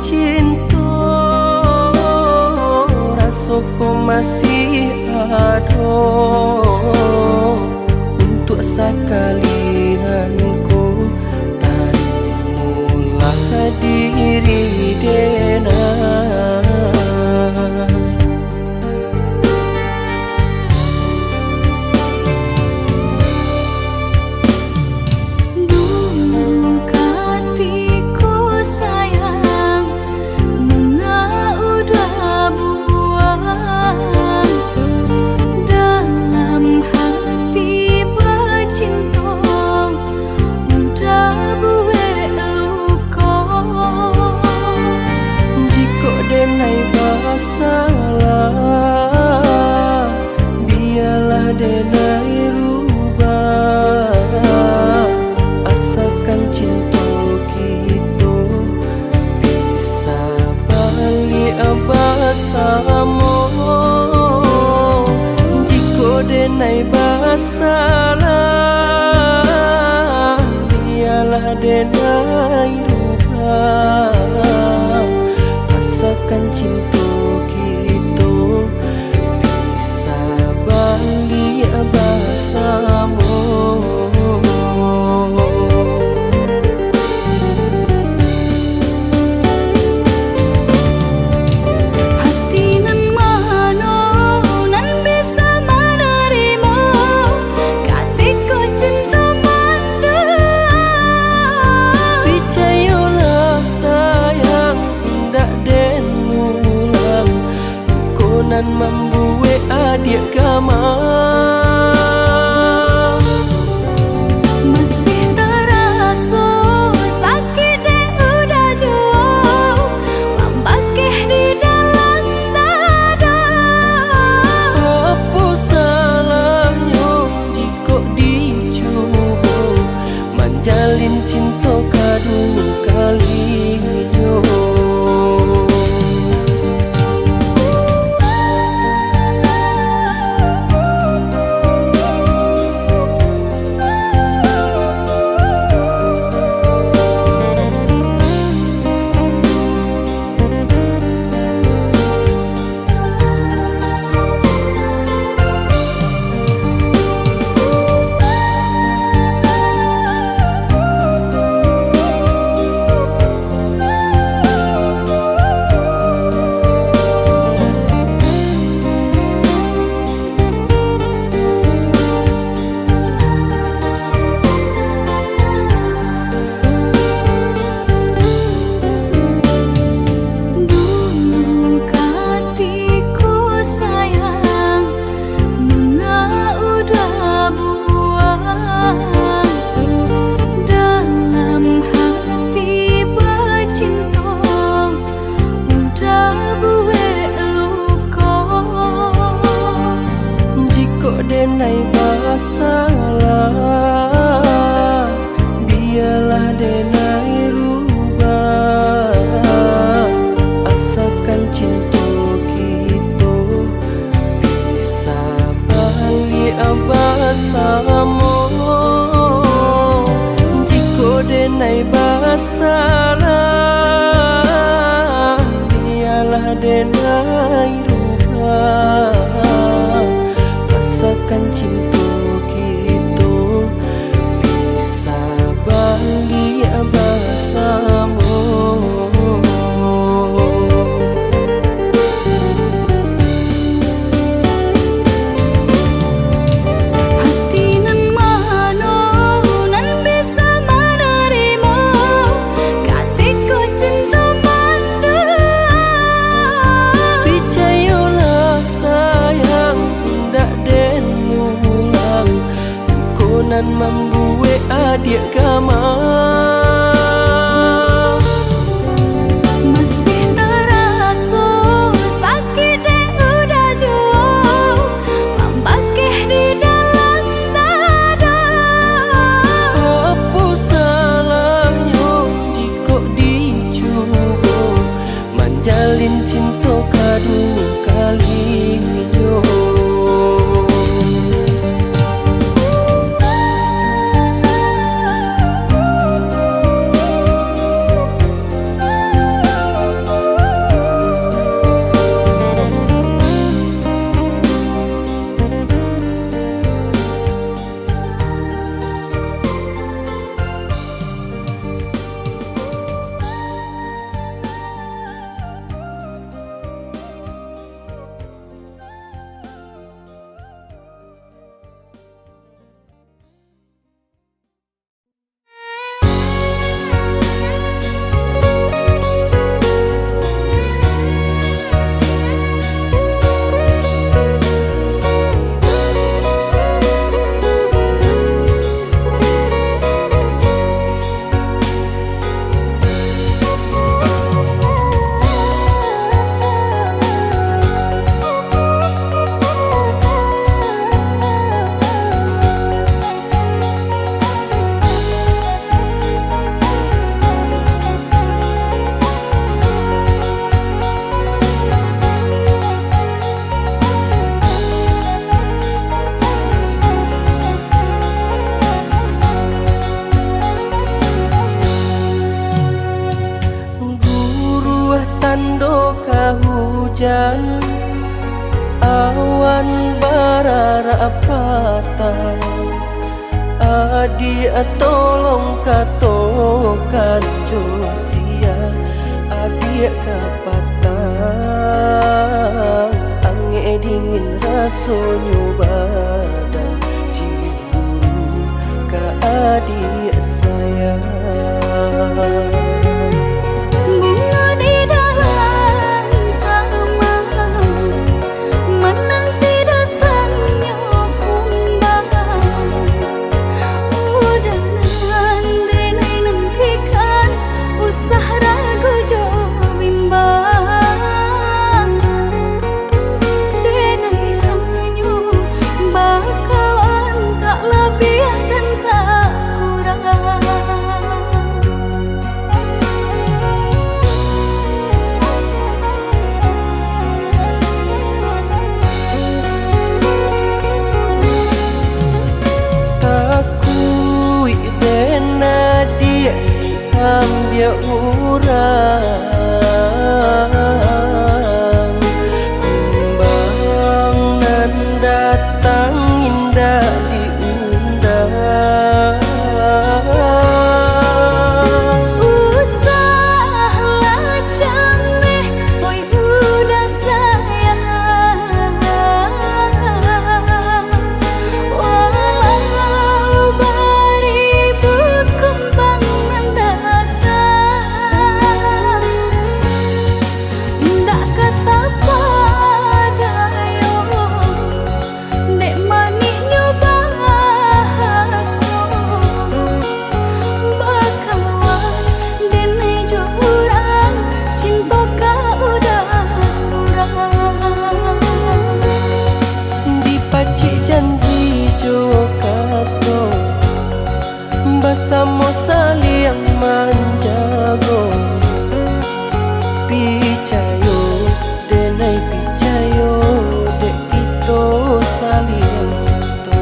cinta rasaku masih ada untuk sekali nanku tarimulah diri dena. Denai rubah asalkan cinta kita bisa balik bersama. Jika denai basalah biarlah denai rubah asalkan cinta kita bisa balik bersama. Hati nan mana nan bisa menerima katiku cinta manda. Percayalah sayang tak den ulang kau nan membuat adik gamang. Masih terasa sakit dek udah jua membakeh di dalam dada. Apa salahnya jika dicoba menjalin cinta kedua kalinya. Denai masalah biarlah denai rubah asalkan cinta kita bisa balik bersama. Jika denai masalah biarlah denai rubah asalkan cinta kita bisa balik bersama. Hati nan mana nan bisa menerima katiku cinta manda. Percayalah sayang tak den ulang kau nan membuat adik gamang. Masih terasa sakit dek udah jua membakeh di dalam dada. Apa salahnya jika dicoba menjalin cinta kedua kalinya. rapatan Adi tolong katokan Josia Adi kapatan Ange dingin rasonyo badan Ciburu ka adik sayang ambil urang Kumbang nan datang indah diundang Usahlah caneh, oi udah sayang Walau beribu kumbang Bersama saling menjago Picayo denai picayo dek itu saling cinta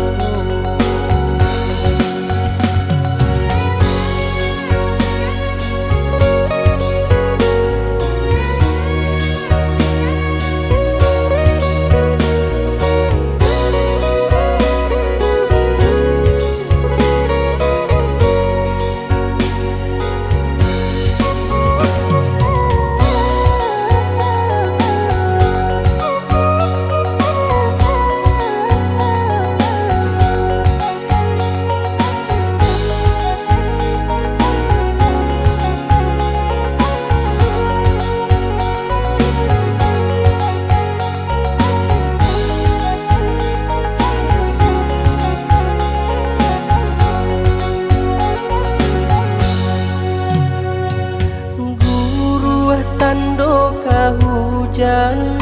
Hujan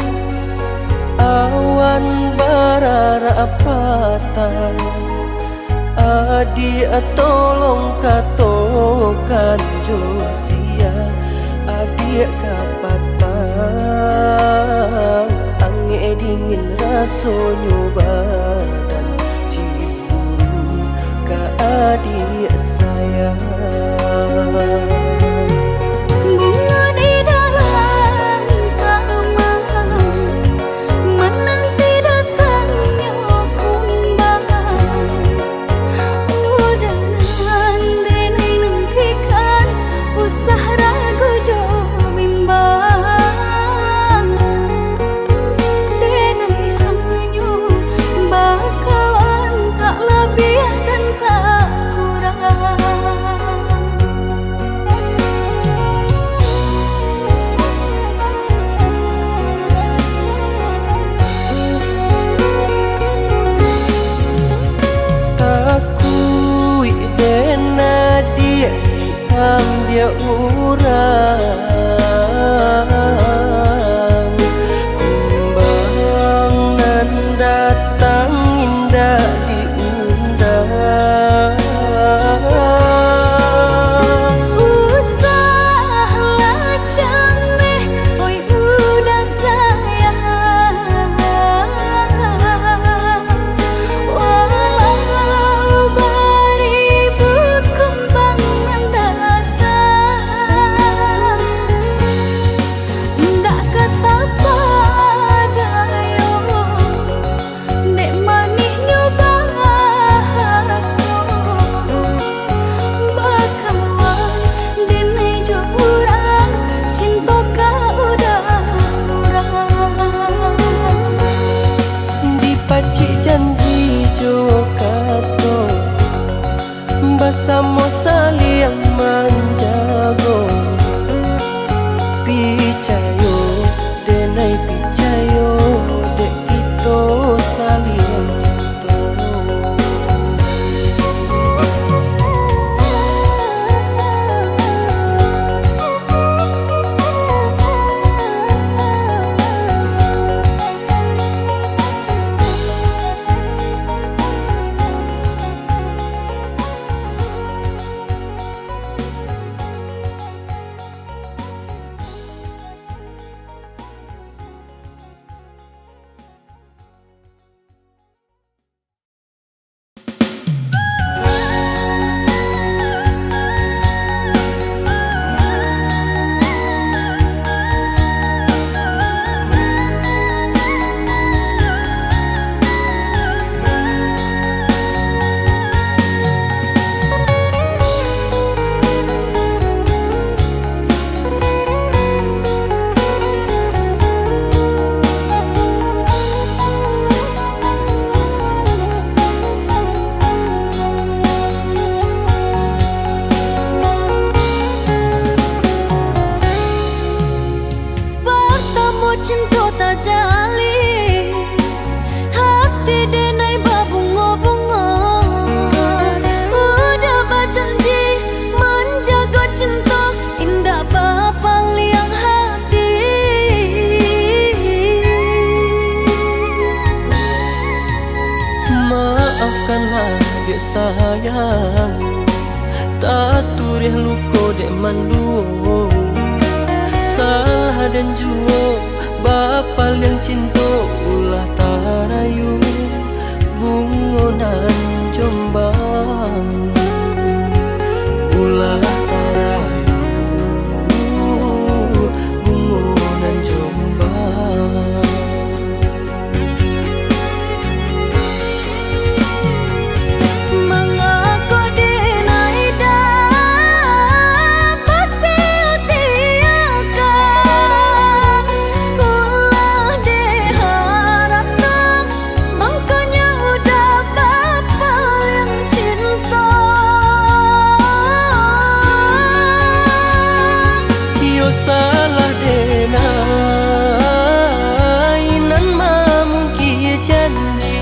awan bararapatan Adi tolong katokan Josia Adi kapatan Ange dingin rasonyo badan Ciburu ka adik sayang ambil urang Kumbang nan datang indah diundang Usahlah caneh, oi udah sayang Walau beribu kumbang datang bersama saling menjaga. Picayo denai picayo dek kita saling cinta. Cinta tak jali, hati denai berbunga-bunga. Udah berjanji menjaga cinta, indah berpaliang hati. Maafkanlah dek sayang, tak turih luka dek mandu. Salah dan jua bapal yang cinta ulah tarayu bungonan Jombang. Ulah tarayu bungonan Jombang. Mengaku denai dah sia-siakan, ulah diharap tak, makanya udah bapal yang cinta. Yo salah denai nan mamungki janji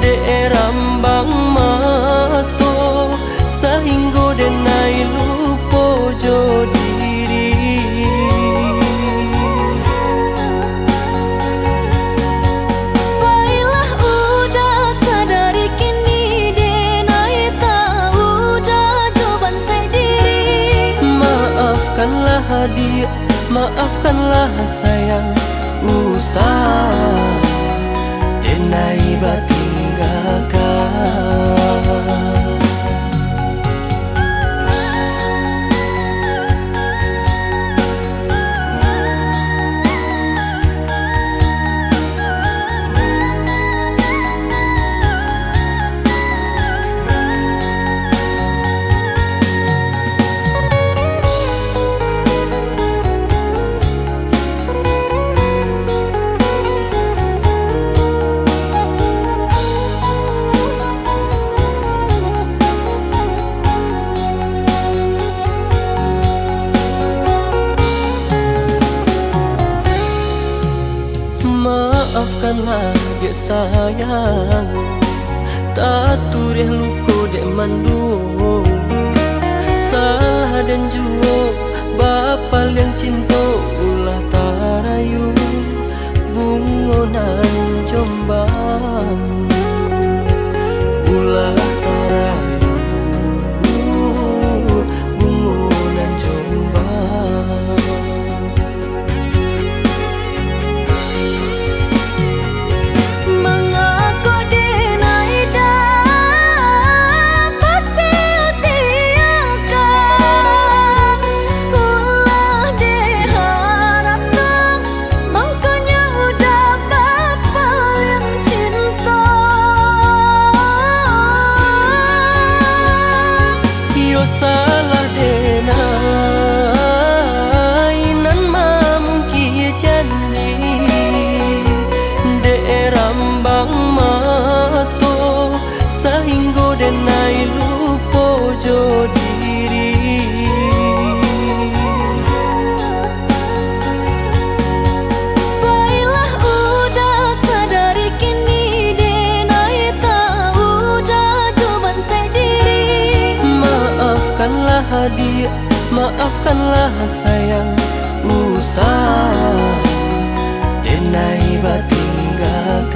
de rambang mato sehingga denai lupa jo diri. Baiklah udah sadari kini denai tak udah coban saya diri. Maafkanlah dia, maafkanlah sayang, usah denai batinggalkan. Maafkanlah dek sayang, tak turih luka dek mandu. Salah dan jua bapal yang cinta ulah tarayu bungonan Jombang. Ulah tarayu bungonan Jombang. Mengaku denai dah sia-siakan, ulah diharap tak, makanya udah bapal yang cinta. Yo salah denai nan mamungki janji de rambang mato sehingga denai maafkanlah hadiah, maafkanlah sayang. Usah denai batinggalkan.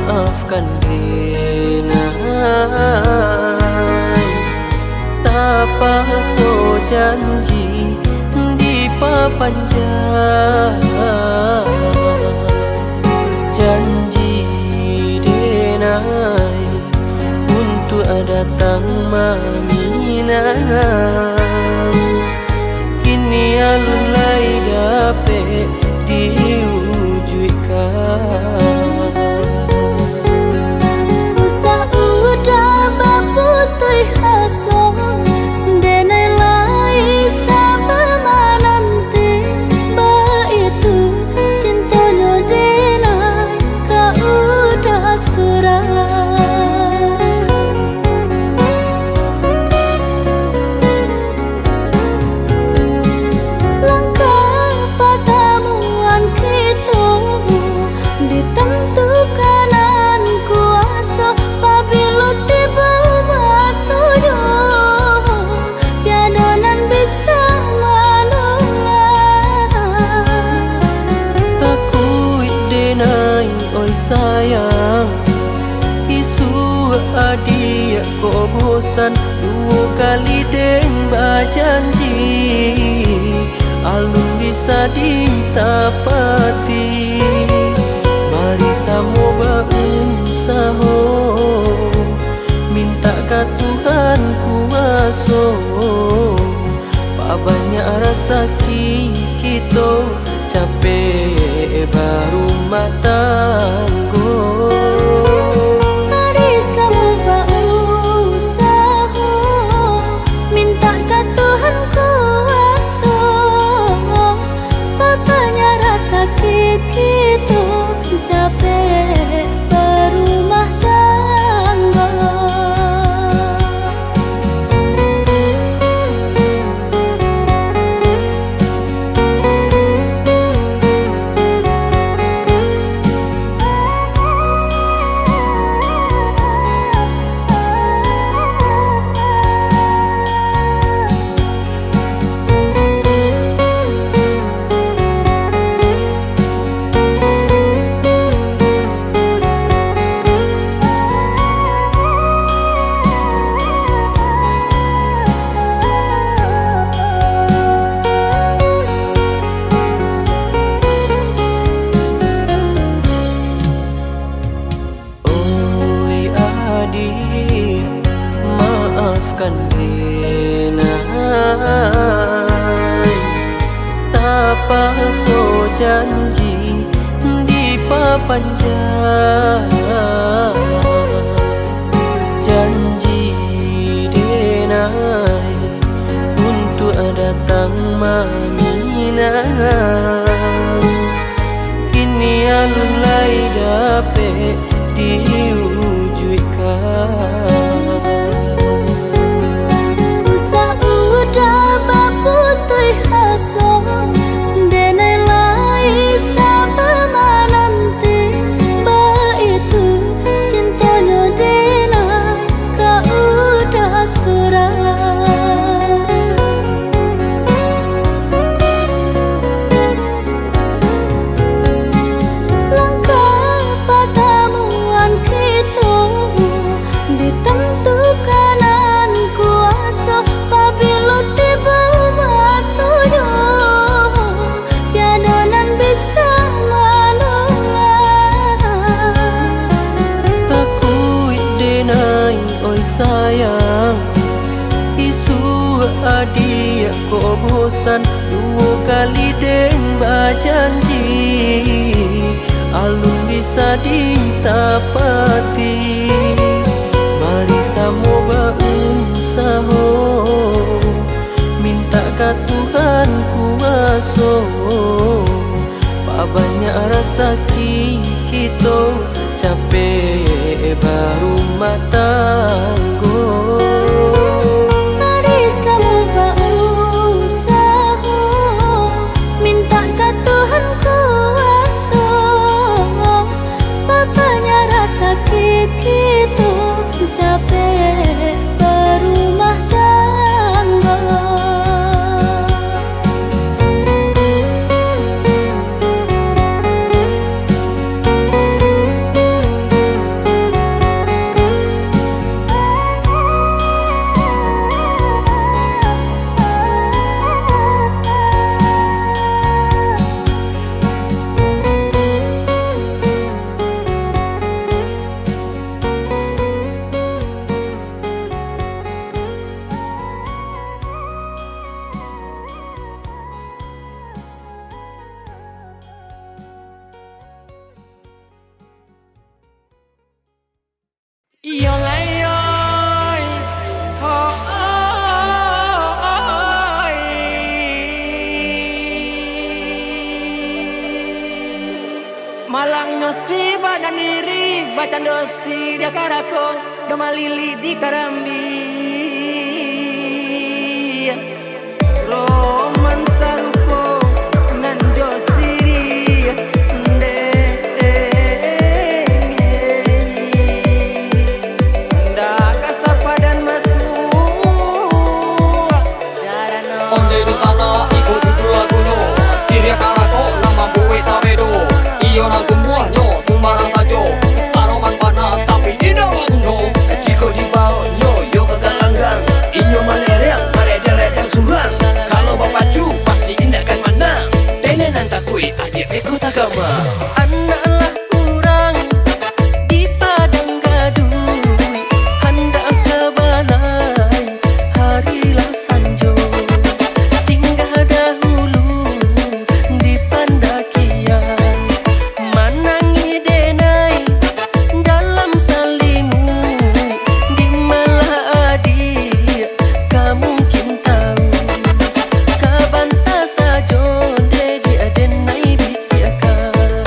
Maafkan denai tapa so janji di papanjang. Janji denai untuk datang maminang. Kini alun lai dapat diwujudkan. Putui hasong denai lai sama menanti ba itu cintanya denai kau udah surah. Langkah pertemuan kita ditentukan kuasa apabila tiba sayang. Isu adia kau bosan dua kali deng berjanji. Alun bisa ditapati. Mari sama berusaha, minta ke Tuhan kuasa. Pak banyak rasa kita capek baru matanggo. Mari sama berusaha, minta ke Tuhan kuasa. Papanya rasa kita capek berumah tangga. Maafkan denai tapa so janji di papanjang. Janji denai untuk datang maminang. Kini alun lai dapat diwujudkan. Putui hasong denai lai sama deng bajanji alun bisa ditapati. Mari samo berusaha minta ka Tuhan kuaso, pak banyak rasa kita capek berumah tanggo. Mari sama berusaha minta ke Tuhan kuasa, papanya rasa kita capek berumah tangga. Malang nosi badan diri baca dosi dia karako doma lili di karambi roman sarupo nan dosi nde nda kasapadan masu jarano onde di sana ikut judul lagunya Siria karako nama buwe tabedo. Orang tumbuhnya sembarang saja Saroman panah tapi tidak laguno. Jika dibawa yo kegalanggang inyo malereng marederet yang surang. Kalau berpacu pasti indahkan mana tenenan takui adik ikut agama. Anak lah kurang di padang gaduh, hendak ke balai harilah sanjo. Singgah dahulu di Pandakian, manangi denai dalam salimu. Di Maladi kamu mungkin tahu, kabanta sajo dedi denai bisiakan.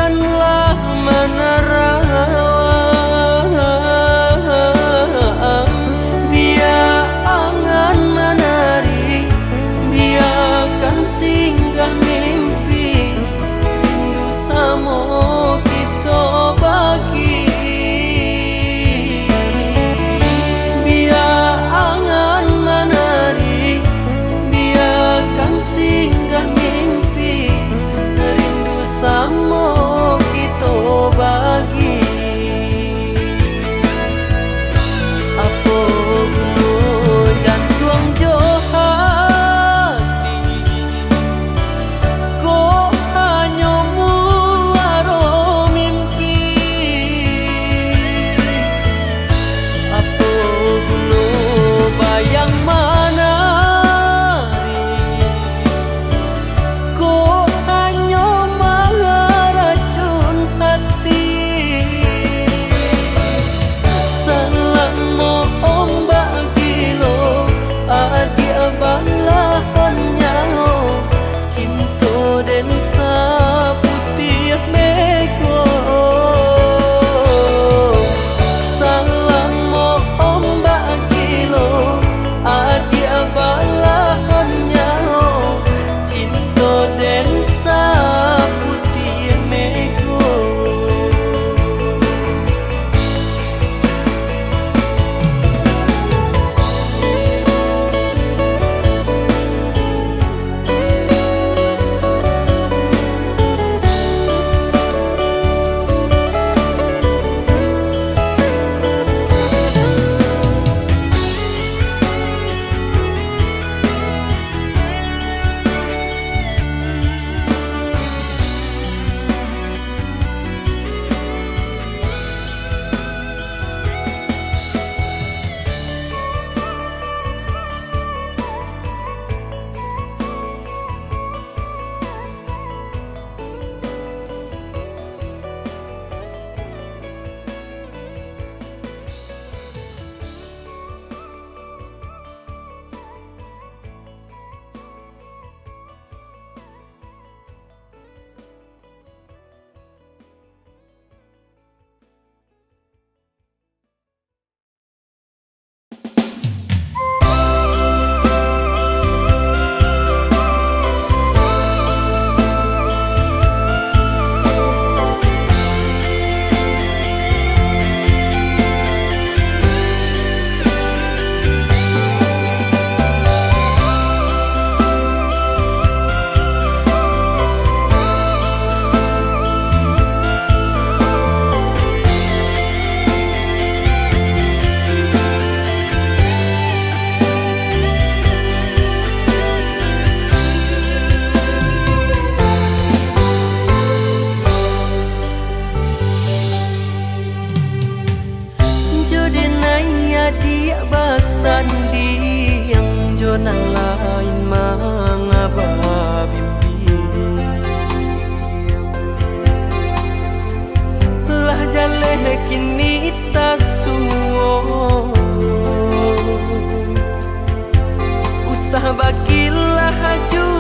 bukanlah menerawang. Biar angan menari, biarkan singgah mimpi, rindu samo kita bagi. Biar angan menari, biarkan singgah mimpi, rindu samo kita bagi. Apa gunung jantung hati, kok hanya muaro mimpi. Apa gunung bayang menari, kok hanya meracun hati. Selama ombak kilo adik balahannya, cinta dan saputih meko. Selama ombak kilo adik balahannya, cinta dan saputih meko. Dia basan diam jonan lain mangaba bimbing lah jaleh kini tasuo usah bagilah haju